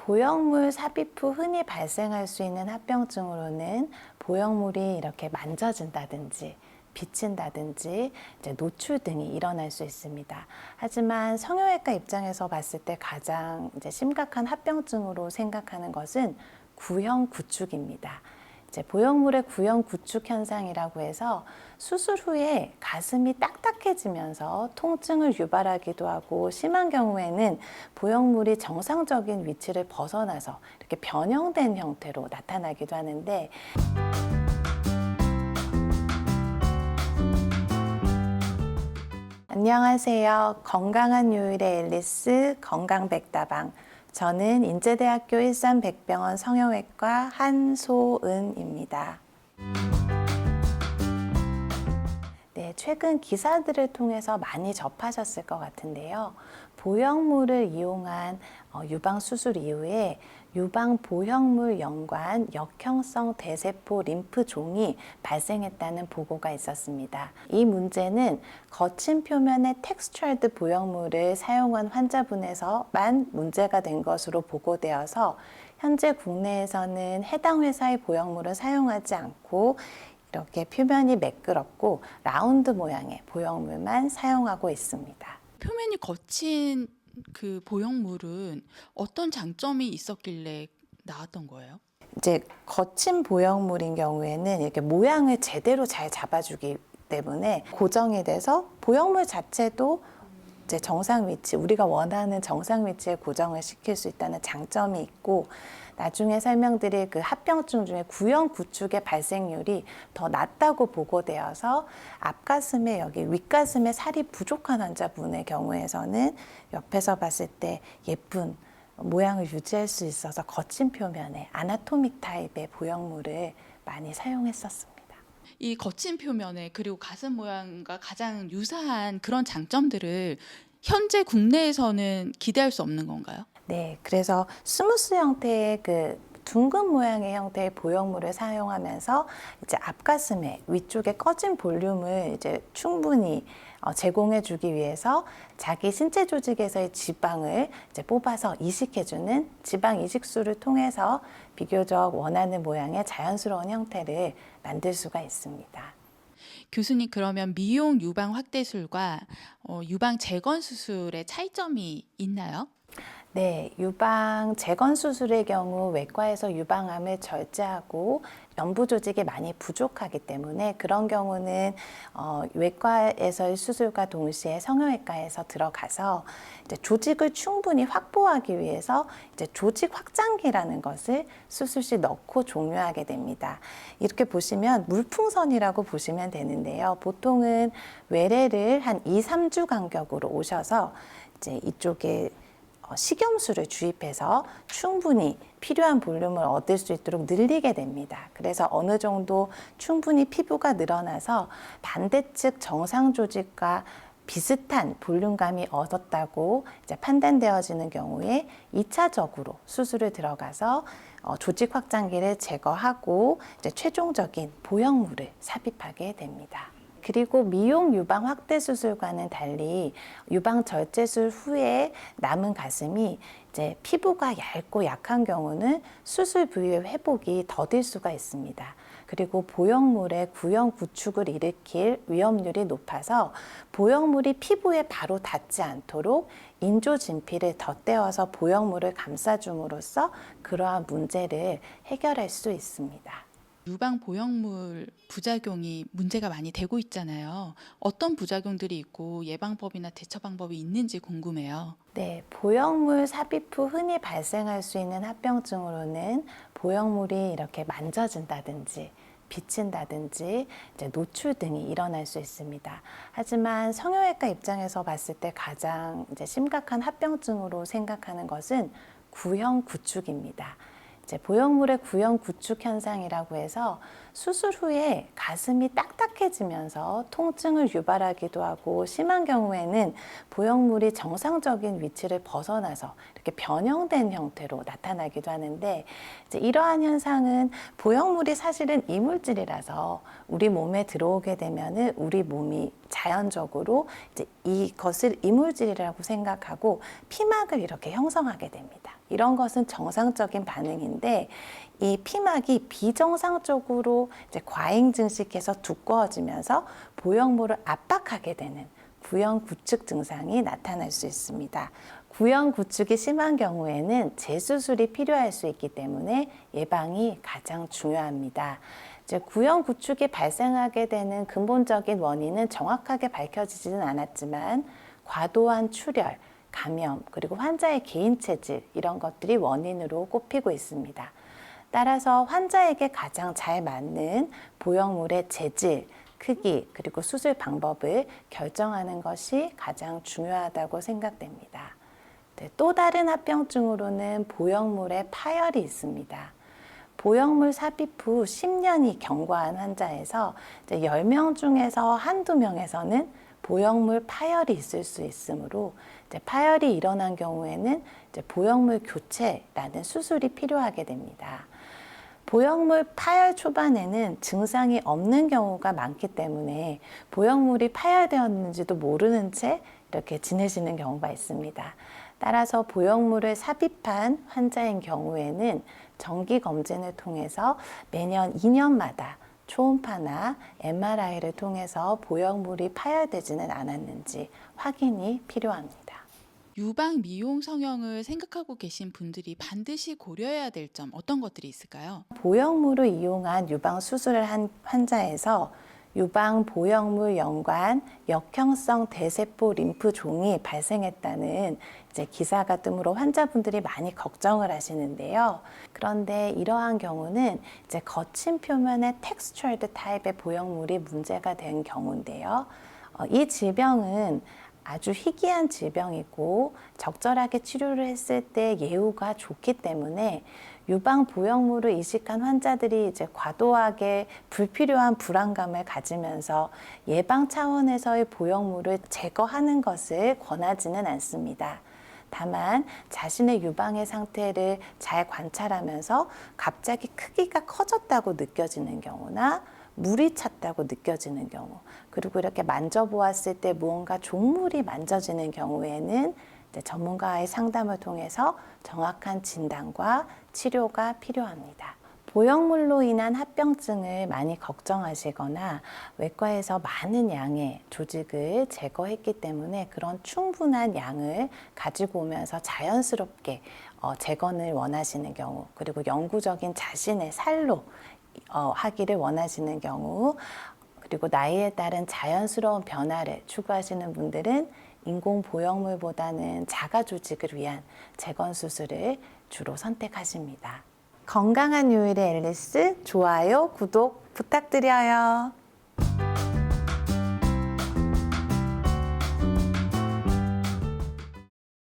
보형물 삽입 후 흔히 발생할 수 있는 합병증으로는 보형물이 이렇게 만져진다든지 비친다든지 이제 노출 등이 일어날 수 있습니다. 하지만 성형외과 입장에서 봤을 때 가장 이제 심각한 합병증으로 생각하는 것은 구형 구축입니다. 이제 보형물의 구형 구축 현상이라고 해서 수술 후에 가슴이 딱딱해지면서 통증을 유발하기도 하고 심한 경우에는 보형물이 정상적인 위치를 벗어나서 이렇게 변형된 형태로 나타나기도 하는데 안녕하세요. 건강한 요일의 앨리스 건강백다방 저는 인제대학교 일산백병원 성형외과 한소은입니다. 네, 최근 기사들을 통해서 많이 접하셨을 것 같은데요. 보형물을 이용한 유방 수술 이후에 유방 보형물 연관 역형성 대세포 림프종이 발생했다는 보고가 있었습니다. 이 문제는 거친 표면의 텍스처드 보형물을 사용한 환자분에서만 문제가 된 것으로 보고되어서 현재 국내에서는 해당 회사의 보형물을 사용하지 않고 이렇게 표면이 매끄럽고 라운드 모양의 보형물만 사용하고 있습니다. 표면이 거친 그 보형물은 어떤 장점이 있었길래 나왔던 거예요? 이제 거친 보형물인 경우에는 이렇게 모양을 제대로 잘 잡아주기 때문에 고정이 돼서 보형물 자체도 이제 정상 위치, 우리가 원하는 정상 위치에 고정을 시킬 수 있다는 장점이 있고, 나중에 설명드릴 그 합병증 중에 구형 구축의 발생률이 더 낮다고 보고되어서 앞가슴에 여기 윗가슴에 살이 부족한 환자분의 경우에서는 옆에서 봤을 때 예쁜 모양을 유지할 수 있어서 거친 표면의 아나토믹 타입의 보형물을 많이 사용했었습니다. 이 거친 표면에 그리고 가슴 모양과 가장 유사한 그런 장점들을 현재 국내에서는 기대할 수 없는 건가요? 네, 그래서 스무스 형태의 그 둥근 모양의 형태의 보형물을 사용하면서 이제 앞가슴에 위쪽에 꺼진 볼륨을 이제 충분히 제공해주기 위해서 자기 신체 조직에서의 지방을 이제 뽑아서 이식해주는 지방 이식술을 통해서 비교적 원하는 모양의 자연스러운 형태를 만들 수가 있습니다. 교수님, 그러면 미용 유방 확대술과 유방 재건 수술의 차이점이 있나요? 네, 유방 재건 수술의 경우 외과에서 유방암을 절제하고 연부 조직이 많이 부족하기 때문에 그런 경우는 외과에서의 수술과 동시에 성형외과에서 들어가서 이제 조직을 충분히 확보하기 위해서 이제 조직 확장기라는 것을 수술 시 넣고 종료하게 됩니다. 이렇게 보시면 물풍선이라고 보시면 되는데요. 보통은 외래를 한 2, 3주 간격으로 오셔서 이제 이쪽에 식염수를 주입해서 충분히 필요한 볼륨을 얻을 수 있도록 늘리게 됩니다. 그래서 어느 정도 충분히 피부가 늘어나서 반대측 정상 조직과 비슷한 볼륨감이 얻었다고 이제 판단되어지는 경우에 2차적으로 수술을 들어가서 조직 확장기를 제거하고 이제 최종적인 보형물을 삽입하게 됩니다. 그리고 미용 유방 확대 수술과는 달리 유방 절제술 후에 남은 가슴이 이제 피부가 얇고 약한 경우는 수술 부위의 회복이 더딜 수가 있습니다. 그리고 보형물의 구형 구축을 일으킬 위험률이 높아서 보형물이 피부에 바로 닿지 않도록 인조 진피를 덧대어서 보형물을 감싸줌으로써 그러한 문제를 해결할 수 있습니다. 유방 보형물 부작용이 문제가 많이 되고 있잖아요. 어떤 부작용들이 있고 예방법이나 대처 방법이 있는지 궁금해요. 네, 보형물 삽입 후 흔히 발생할 수 있는 합병증으로는 보형물이 이렇게 만져진다든지 비친다든지 이제 노출 등이 일어날 수 있습니다. 하지만 성형외과 입장에서 봤을 때 가장 이제 심각한 합병증으로 생각하는 것은 구형 구축입니다. 이제 보형물의 구형 구축 현상이라고 해서 수술 후에 가슴이 딱딱해지면서 통증을 유발하기도 하고 심한 경우에는 보형물이 정상적인 위치를 벗어나서 이렇게 변형된 형태로 나타나기도 하는데 이제 이러한 현상은 보형물이 사실은 이물질이라서 우리 몸에 들어오게 되면은 우리 몸이 자연적으로 이제 이것을 이물질이라고 생각하고 피막을 이렇게 형성하게 됩니다. 이런 것은 정상적인 반응인데 이 피막이 비정상적으로 이제 과잉 증식해서 두꺼워지면서 보형물을 압박하게 되는 구형 구축 증상이 나타날 수 있습니다. 구형 구축이 심한 경우에는 재수술이 필요할 수 있기 때문에 예방이 가장 중요합니다. 이제 구형 구축이 발생하게 되는 근본적인 원인은 정확하게 밝혀지지는 않았지만 과도한 출혈, 감염, 그리고 환자의 개인 체질 이런 것들이 원인으로 꼽히고 있습니다. 따라서 환자에게 가장 잘 맞는 보형물의 재질, 크기, 그리고 수술 방법을 결정하는 것이 가장 중요하다고 생각됩니다. 네, 또 다른 합병증으로는 보형물의 파열이 있습니다. 보형물 삽입 후 10년이 경과한 환자에서 이제 10명 중에서 한두 명에서는 보형물 파열이 있을 수 있으므로 이제 파열이 일어난 경우에는 이제 보형물 교체라는 수술이 필요하게 됩니다. 보형물 파열 초반에는 증상이 없는 경우가 많기 때문에 보형물이 파열되었는지도 모르는 채 이렇게 지내시는 경우가 있습니다. 따라서 보형물을 삽입한 환자인 경우에는 정기 검진을 통해서 매년 2년마다 초음파나 MRI를 통해서 보형물이 파열되지는 않았는지 확인이 필요합니다. 유방 미용 성형을 생각하고 계신 분들이 반드시 고려해야 될 점 어떤 것들이 있을까요? 보형물을 이용한 유방 수술을 한 환자에서 유방 보형물 연관 역형성 대세포 림프종이 발생했다는 이제 기사가 뜨므로 환자분들이 많이 걱정을 하시는데요. 그런데 이러한 경우는 이제 거친 표면의 텍스처드 타입의 보형물이 문제가 된 경우인데요. 이 질병은 아주 희귀한 질병이고 적절하게 치료를 했을 때 예후가 좋기 때문에 유방 보형물을 이식한 환자들이 이제 과도하게 불필요한 불안감을 가지면서 예방 차원에서의 보형물을 제거하는 것을 권하지는 않습니다. 다만 자신의 유방의 상태를 잘 관찰하면서 갑자기 크기가 커졌다고 느껴지는 경우나 물이 찼다고 느껴지는 경우, 그리고 이렇게 만져보았을 때 무언가 종물이 만져지는 경우에는 이제 전문가의 상담을 통해서 정확한 진단과 치료가 필요합니다. 보형물로 인한 합병증을 많이 걱정하시거나 외과에서 많은 양의 조직을 제거했기 때문에 그런 충분한 양을 가지고 오면서 자연스럽게 재건을 원하시는 경우, 그리고 영구적인 자신의 살로 하기를 원하시는 경우, 그리고 나이에 따른 자연스러운 변화를 추구하시는 분들은 인공 보형물보다는 자가 조직을 위한 재건 수술을 주로 선택하십니다. 건강한 요일의 앨리스, 좋아요, 구독 부탁드려요.